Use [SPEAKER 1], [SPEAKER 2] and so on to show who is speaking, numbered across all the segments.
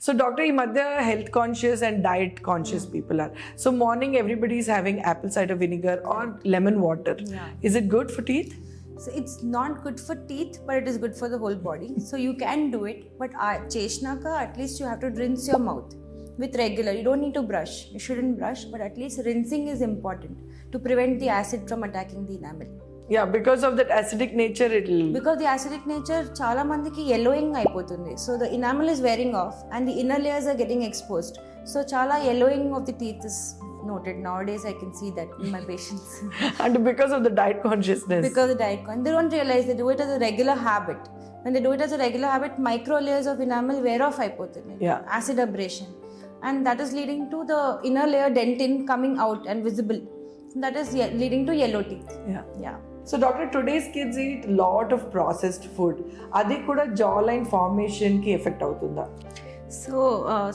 [SPEAKER 1] So doctor, ఈ మధ్య health conscious and diet conscious people are. So morning everybody is having apple cider vinegar or lemon water.
[SPEAKER 2] Yeah.
[SPEAKER 1] Is it good for teeth?
[SPEAKER 2] So it's not good for teeth, but it is good for the whole body. So you can do it, but cheshnaka, at least you have to rinse your mouth with regular. You don't need to brush. You shouldn't brush, but at least rinsing is important to prevent the acid from attacking the enamel.
[SPEAKER 1] Yeah, because of that acidic nature it'll...
[SPEAKER 2] Because the acidic nature చాలా మందికి yellowing అయిపోతుంది. So the enamel is wearing off and the inner layers are getting exposed. So చాలా yellowing of the teeth is noted. Nowadays I can see that in my patients.
[SPEAKER 1] And because of the diet consciousness.
[SPEAKER 2] Because the diet they don't realize they do it as a regular habit. When they do it as a regular habit, micro layers of enamel wear off అయిపోతుంది.
[SPEAKER 1] Yeah.
[SPEAKER 2] Acid abrasion. And that is leading to the inner layer dentin coming out and visible. That is leading to yellow teeth. Yeah.
[SPEAKER 1] So doctor, today's kids eat lot of processed food. అది కూడా jawline formation కి effect అవుతుందా?
[SPEAKER 2] So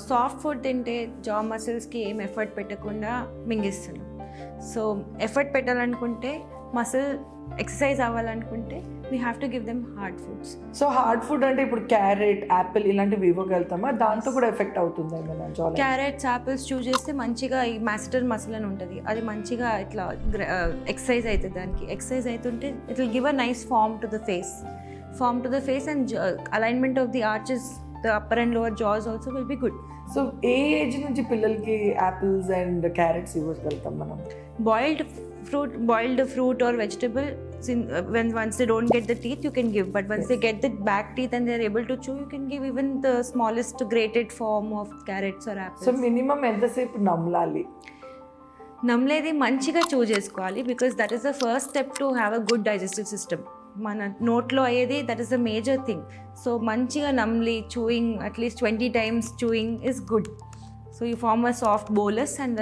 [SPEAKER 2] soft food తింటే jaw మసిల్స్కి ఏం effort పెట్టకుండా మింగిస్తున్నాం. So effort పెట్టాలనుకుంటే మసిల్ ఎక్సర్సైజ్ అవ్వాలనుకుంటే we have to give them hard foods.
[SPEAKER 1] So hard food అంటే ఇప్పుడు క్యారెట్, యాపిల్ ఇలాంటివి ఇవ్వగలుగుతామా? దాంతో కూడా ఎఫెక్ట్ అవుతుందా ఏమైనా jawline?
[SPEAKER 2] క్యారెట్స్, యాపిల్స్ చూస్ చేస్తే మంచిగా ఈ మాస్టర్ మసిల్ అని ఉంటుంది, అది మంచిగా ఇట్లా ఎక్సర్సైజ్ అవుతుంది. దానికి ఎక్సర్సైజ్ అవుతుంటే it will give a nice form to the face and alignment of the arches, the upper and lower jaws also will be good.
[SPEAKER 1] So ఏ ఏజ్ నుంచి పిల్లలకి యాపిల్స్ అండ్ క్యారెట్స్ ఇవ్వగలుగుతాం మనం?
[SPEAKER 2] Boiled fruit or vegetable, once they don't get the teeth you can give, but once they get the back teeth and they are able to chew, you can give even the smallest grated form of carrots or apples.
[SPEAKER 1] So minimum ఎంతసేపు నమలాలి?
[SPEAKER 2] నమ్మలేది మంచిగా chew చేసుకోవాలి, because that is the first step to have a good digestive system. మన నోట్లో అయ్యేది that is the major thing. So మంచిగా నమ్లి chewing at least 20 times chewing is good. So you form a soft bolus and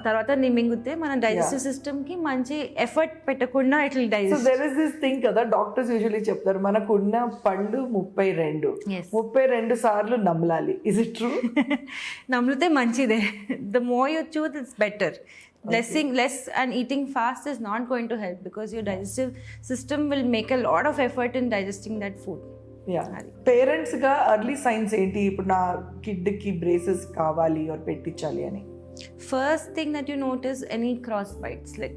[SPEAKER 2] తర్వాత మింగితే మన digestive సిస్టమ్కి మంచి ఎఫర్ట్ పెట్టకుండా ఇట్లా digest.
[SPEAKER 1] So there is this thing కదా, డాక్టర్స్ యూజువల్లీ చెప్తారు మనకున్న పళ్ళు 32 సార్లు నమలాలి. Is it true?
[SPEAKER 2] నమ్లితే మంచిదే. The more you chew it's better. Less and eating fast is not going to help, because your digestive system will make a lot of effort in digesting that food.
[SPEAKER 1] Parents గా early science ఏంటి? ఇప్పుడు నా kid కి braces కావాలి or పెట్టించాలి అని,
[SPEAKER 2] first thing that you notice any cross bites, like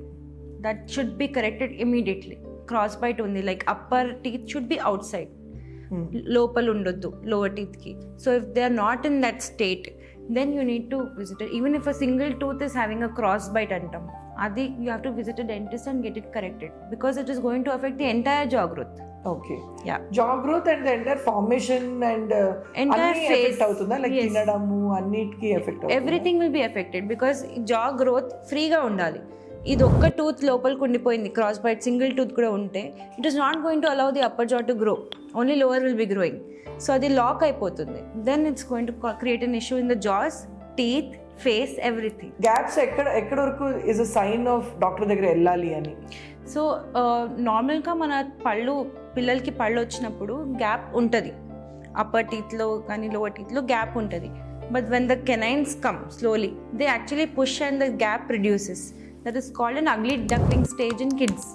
[SPEAKER 2] that should be corrected immediately. Cross bite ఉంది, like upper teeth should be outside, లోపల ఉండొద్దు లోవర్ టీత్ కి. So if they are not in that state, then you need to visit it. Even if a single tooth is having a cross bite antam, adi you have to visit a dentist and get it corrected, because it is going to affect the entire jaw growth.
[SPEAKER 1] Okay.
[SPEAKER 2] Yeah.
[SPEAKER 1] Jaw growth and the entire formation and
[SPEAKER 2] entire face
[SPEAKER 1] affect avutunda, like tinadamu annitiki affect avutunda.
[SPEAKER 2] Everything will be affected, because jaw growth free ga undali. ఇది ఒక్క tooth లోపలికి ఉండిపోయింది, cross byte single tooth కూడా ఉంటే, it is not going to allow the upper jaw to grow, only lower will be growing. So అది lock అయిపోతుంది. Then it's going to create an issue in the jaws, teeth, face, everything.
[SPEAKER 1] Gaps ఎక్కడ వరకు is a sign of doctor దగ్గర వెళ్ళాలి అని?
[SPEAKER 2] So నార్మల్గా మన పిల్లలకి పళ్ళు వచ్చినప్పుడు గ్యాప్ ఉంటుంది, అప్పర్ టీత్లో కానీ లోవర్ టీత్లో గ్యాప్ ఉంటుంది. But when the canines come slowly, they actually push and the gap reduces. That is called an ugly duckling stage in kids.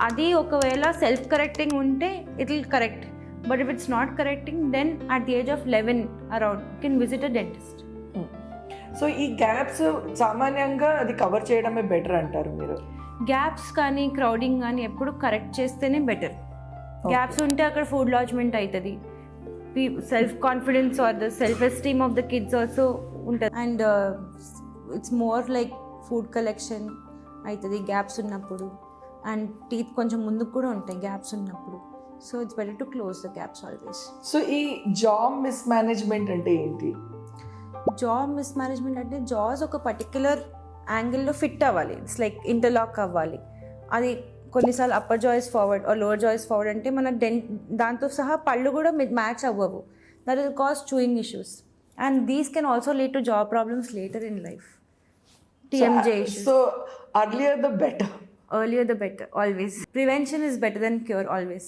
[SPEAKER 2] అది ఒకవేళ సెల్ఫ్ కరెక్టింగ్ ఉంటే it will correct, but if it's not correcting, then at the age of 11 around you can visit a dentist.
[SPEAKER 1] So ఈ gaps సామాన్యంగా అది cover చేయడమే better అంటారు మీరు?
[SPEAKER 2] Gaps కానీ క్రౌడింగ్ కానీ ఎప్పుడు కరెక్ట్ చేస్తేనే బెటర్. గ్యాప్స్ ఉంటే అక్కడ ఫుడ్ లాడ్జ్మెంట్ అవుతుంది, self confidence or the self esteem of the kids also ఉంటుంది, and it's more like food collection అవుతుంది గ్యాప్స్ ఉన్నప్పుడు. అండ్ టీత్ కొంచెం ముందుకు కూడా ఉంటాయి గ్యాప్స్ ఉన్నప్పుడు. So it's better to close the gaps always.
[SPEAKER 1] సో ఈ జా మిస్మేనేజ్మెంట్ అంటే ఏంటి?
[SPEAKER 2] జా మిస్మేనేజ్మెంట్ అంటే జాస్ ఒక పర్టిక్యులర్ యాంగిల్లో ఫిట్ అవ్వాలి, ఇట్స్ లైక్ ఇంటర్లాక్ అవ్వాలి. అది కొన్నిసార్లు upper jaws forward or lower jaws forward అంటే మన దాంతో సహా పళ్ళు కూడా మ్యాచ్ అవ్వవు. That will cause chewing issues, and these can also lead to jaw problems later in life. TMJ issues.
[SPEAKER 1] So earlier the better.
[SPEAKER 2] Always. Prevention is better than cure always.